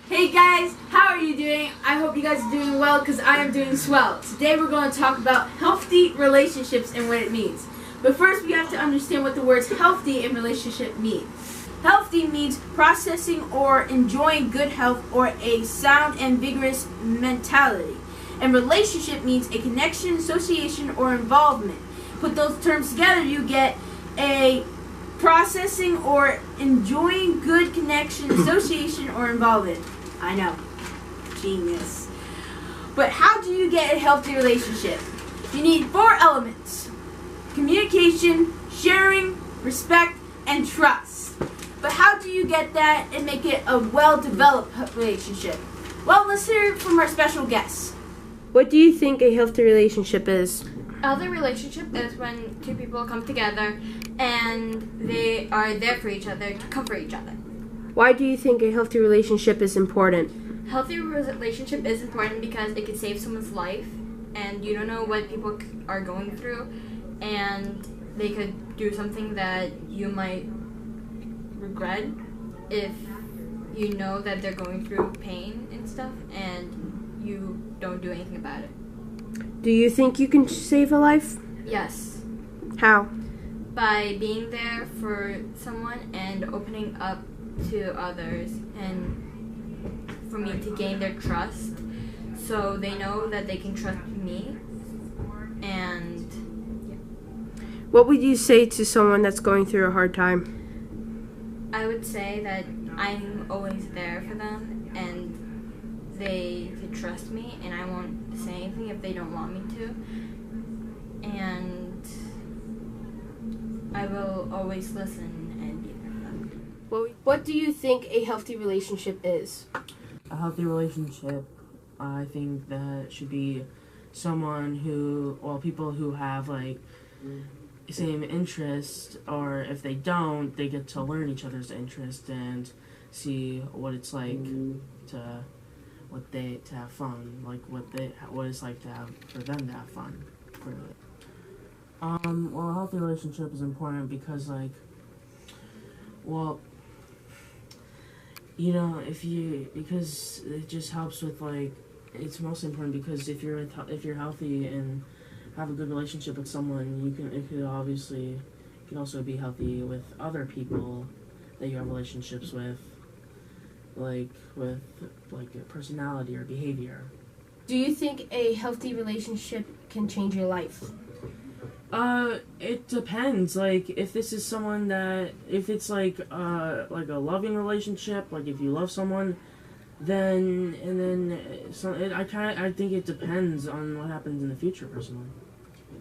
Hey guys, how are you doing? I hope you guys are doing well because I am doing swell. Today we're going to talk about healthy relationships and what it means. But first we have to understand what the words healthy and relationship mean. Healthy means processing or enjoying good health or a sound and vigorous mentality. And relationship means a connection, association, or involvement. Put those terms together, you get a processing or enjoying good connection, association, or involvement. I know. Genius. But how do you get a healthy relationship? You need 4 elements: communication, sharing, respect, and trust. But how do you get that and make it a well-developed relationship? Well, let's hear it from our special guest. What do you think a healthy relationship is? A healthy relationship is when 2 people come together and they are there for each other to comfort each other. Why do you think a healthy relationship is important? Healthy relationship is important because it can save someone's life, and you don't know what people are going through, and they could do something that you might regret if you know that they're going through pain and stuff, and you don't do anything about it. Do you think you can save a life? Yes. How? By being there for someone and opening up to others, and for me to gain their trust so they know that they can trust me. And What would you say to someone that's going through a hard time? I would say that I'm always there for them and they can trust me, and I won't say anything if they don't want me to, and I will always listen and be there for them. What do you think a healthy relationship is? A healthy relationship, I think that should be someone who, well, people who have like same interest, or if they don't, they get to learn each other's interest and see what it's like to have fun, like what it's like to have for them to have fun. Really. Well, a healthy relationship is important because, like, well, you know, because it just helps with, like, it's most important because if you're healthy and have a good relationship with someone, it can also be healthy with other people that you have relationships with, like personality or behavior. Do you think a healthy relationship can change your life? It depends. Like, if this is someone if it's like a loving relationship, like if you love someone, I think it depends on what happens in the future, personally.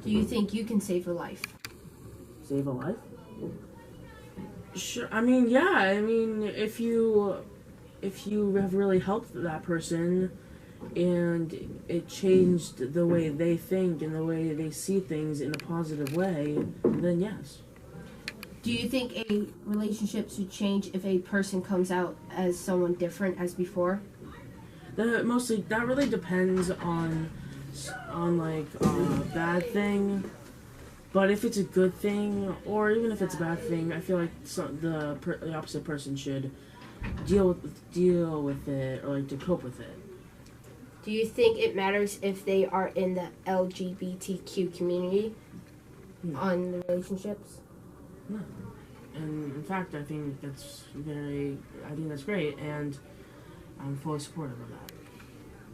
Do you think you can save a life? Save a life? Sure. I mean, yeah. I mean, if you have really helped that person, and it changed the way they think and the way they see things in a positive way, then yes. Do you think a relationship should change if a person comes out as someone different as before? That really depends on like a bad thing. But if it's a good thing, or even if it's a bad thing, I feel like the opposite person should deal with it, or like to cope with it. Do you think it matters if they are in the LGBTQ community on the relationships? No. And in fact, I think that's great, and I'm fully supportive of that.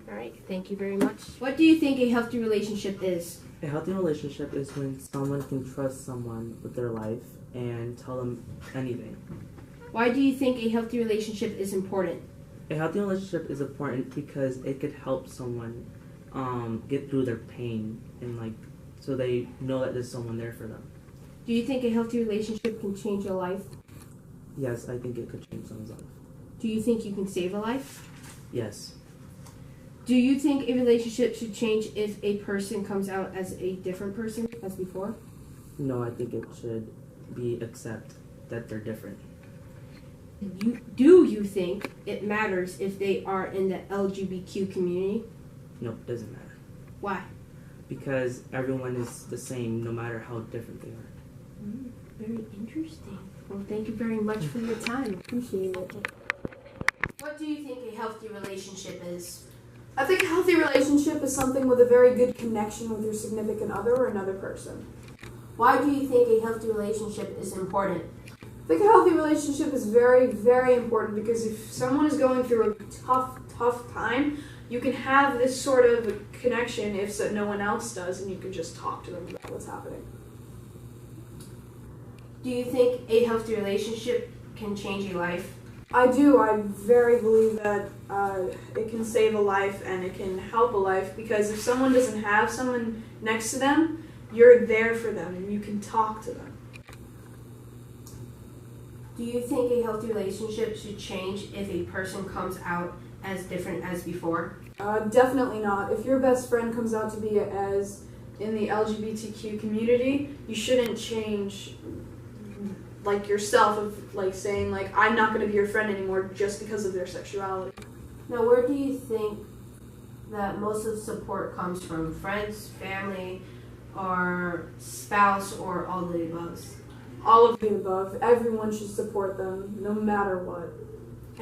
All right, thank you very much. What do you think a healthy relationship is? A healthy relationship is when someone can trust someone with their life and tell them anything. Why do you think a healthy relationship is important? A healthy relationship is important because it could help someone get through their pain, and so they know that there's someone there for them. Do you think a healthy relationship can change your life? Yes, I think it could change someone's life. Do you think you can save a life? Yes. Do you think a relationship should change if a person comes out as a different person as before? No, I think it should be accept that they're different. Do you think it matters if they are in the LGBTQ community? No, it doesn't matter. Why? Because everyone is the same no matter how different they are. Very interesting. Well, thank you very much for your time. Appreciate it. What What do you think a healthy relationship is? I think a healthy relationship is something with a very good connection with your significant other or another person. Why do you think a healthy relationship is important? I think a healthy relationship is very, very important because if someone is going through a tough time, you can have this sort of connection if no one else does, and you can just talk to them about what's happening. Do you think a healthy relationship can change your life? I do. I very believe that it can save a life and it can help a life because if someone doesn't have someone next to them, you're there for them and you can talk to them. Do you think a healthy relationship should change if a person comes out as different as before? Definitely not. If your best friend comes out to be as in the LGBTQ community, you shouldn't change like yourself of like saying like I'm not going to be your friend anymore just because of their sexuality. Now, where do you think that most of the support comes from? Friends, family, or spouse, or all the above? All of the above. Everyone should support them, no matter what.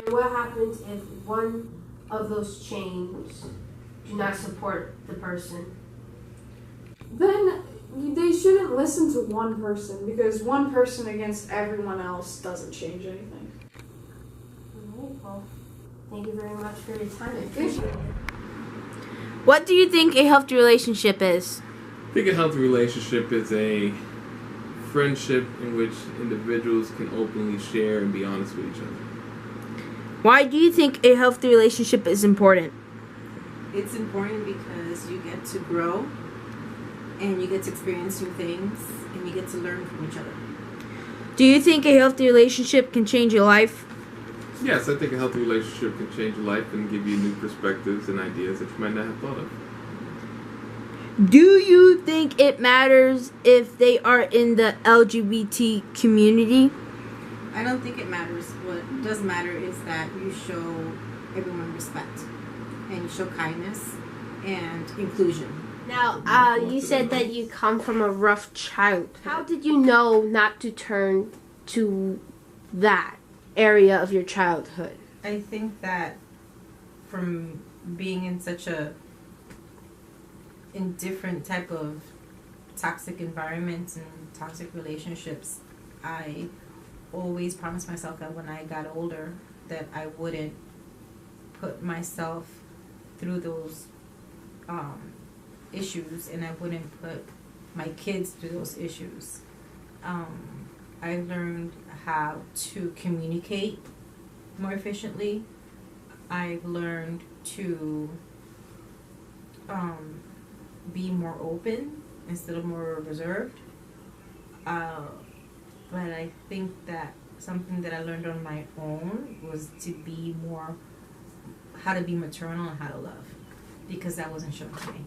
And what happens if one of those chains do not support the person? Then they shouldn't listen to one person because one person against everyone else doesn't change anything. Alright, well, thank you very much for your time. I appreciate it. What do you think a healthy relationship is? I think a healthy relationship is a friendship in which individuals can openly share and be honest with each other. Why do you think a healthy relationship is important? It's important because you get to grow and you get to experience new things and you get to learn from each other. Do you think a healthy relationship can change your life? Yes, I think a healthy relationship can change your life and give you new perspectives and ideas that you might not have thought of. Do you think it matters if they are in the LGBT community? I don't think it matters. What does matter is that you show everyone respect and you show kindness and inclusion. Now, you said that you come from a rough childhood. How did you know not to turn to that area of your childhood? I think that from being in such a different type of toxic environments and toxic relationships, I always promised myself that when I got older that I wouldn't put myself through those issues and I wouldn't put my kids through those issues. I learned how to communicate more efficiently. I've learned to be more open instead of more reserved. But I think that something that I learned on my own was to be more, how to be maternal and how to love, because that wasn't shown to me.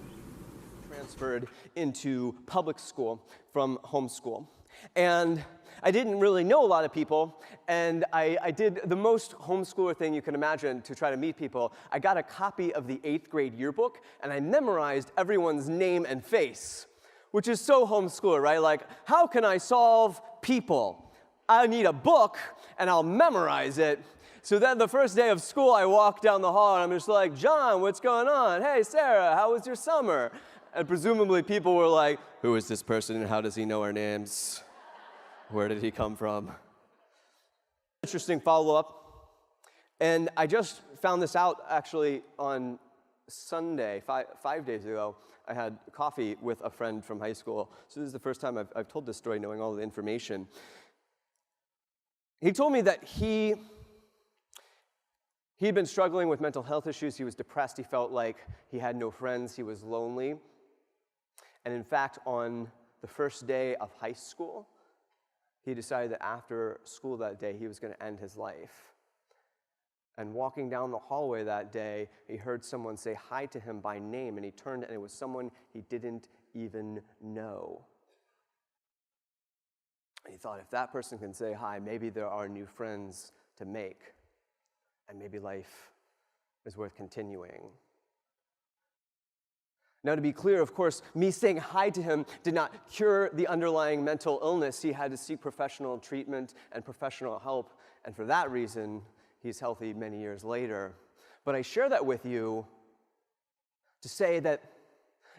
Transferred into public school from homeschool. And I didn't really know a lot of people, and I did the most homeschooler thing you can imagine to try to meet people. I got a copy of the 8th grade yearbook, and I memorized everyone's name and face, which is so homeschooler, right? Like, how can I solve people? I need a book, and I'll memorize it. So then the first day of school, I walk down the hall, and I'm just like, John, what's going on? Hey, Sarah, how was your summer? And presumably people were like, who is this person, and how does he know our names? Where did he come from? Interesting follow-up. And I just found this out actually on Sunday, five days ago. I had coffee with a friend from high school. So this is the first time I've told this story knowing all the information. He told me that he'd been struggling with mental health issues. He was depressed. He felt like he had no friends. He was lonely. And in fact, on the first day of high school, he decided that after school that day, he was going to end his life. And walking down the hallway that day, he heard someone say hi to him by name, and he turned, and it was someone he didn't even know. And he thought, if that person can say hi, maybe there are new friends to make, and maybe life is worth continuing. Now, to be clear, of course, me saying hi to him did not cure the underlying mental illness. He had to seek professional treatment and professional help, and for that reason, he's healthy many years later. But I share that with you to say that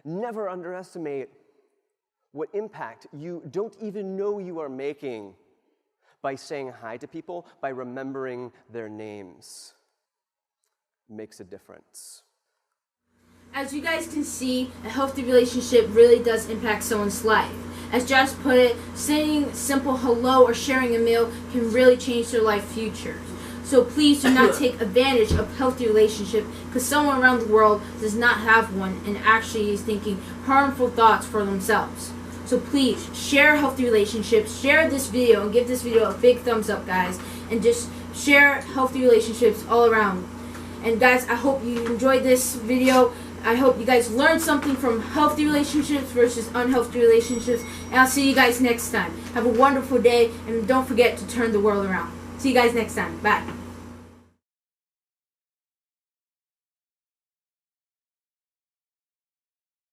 never underestimate what impact you don't even know you are making by saying hi to people, by remembering their names. It makes a difference. As you guys can see, a healthy relationship really does impact someone's life. As Josh put it, saying simple hello or sharing a meal can really change their life future. So please do not take advantage of healthy relationship because someone around the world does not have one and actually is thinking harmful thoughts for themselves. So please share healthy relationships, share this video and give this video a big thumbs up, guys, and just share healthy relationships all around. And guys, I hope you enjoyed this video. I hope you guys learned something from healthy relationships versus unhealthy relationships. And I'll see you guys next time. Have a wonderful day, and don't forget to turn the world around. See you guys next time. Bye.